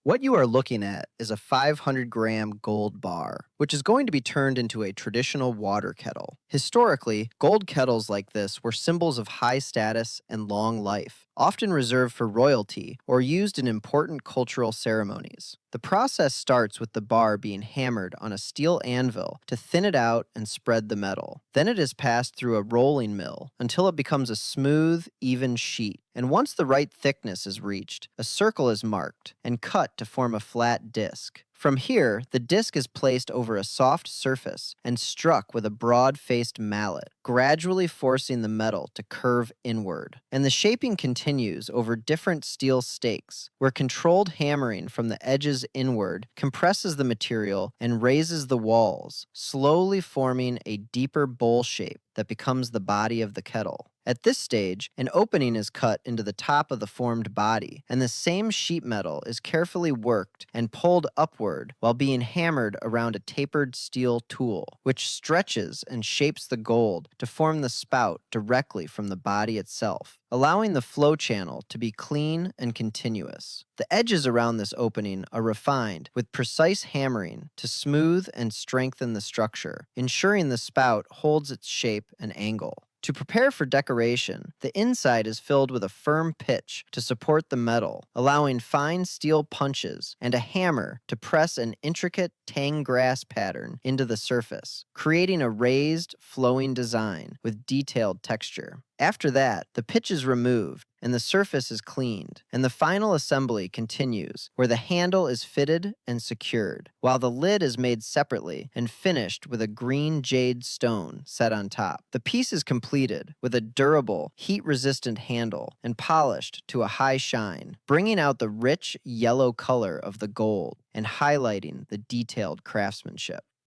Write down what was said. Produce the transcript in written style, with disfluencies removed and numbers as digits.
What you are looking at is a 500-gram gold bar, which is going to be turned into a traditional water kettle. Historically, gold kettles like this were symbols of high status and long life, often reserved for royalty or used in important cultural ceremonies. The process starts with the bar being hammered on a steel anvil to thin it out and spread the metal. Then it is passed through a rolling mill until it becomes a smooth, even sheet. And once the right thickness is reached, a circle is marked and cut to form a flat disc. From here, the disc is placed over a soft surface and struck with a broad-faced mallet, gradually forcing the metal to curve inward. And the shaping continues over different steel stakes, where controlled hammering from the edges inward compresses the material and raises the walls, slowly forming a deeper bowl shape that becomes the body of the kettle. At this stage, an opening is cut into the top of the formed body, and the same sheet metal is carefully worked and pulled upward while being hammered around a tapered steel tool, which stretches and shapes the gold to form the spout directly from the body itself, allowing the flow channel to be clean and continuous. The edges around this opening are refined with precise hammering to smooth and strengthen the structure, ensuring the spout holds its shape and angle. To prepare for decoration, the inside is filled with a firm pitch to support the metal, allowing fine steel punches and a hammer to press an intricate tang grass pattern into the surface, creating a raised, flowing design with detailed texture. After that, the pitch is removed and the surface is cleaned, and the final assembly continues, where the handle is fitted and secured, while the lid is made separately and finished with a green jade stone set on top. The piece is completed with a durable, heat-resistant handle and polished to a high shine, bringing out the rich yellow color of the gold and highlighting the detailed craftsmanship.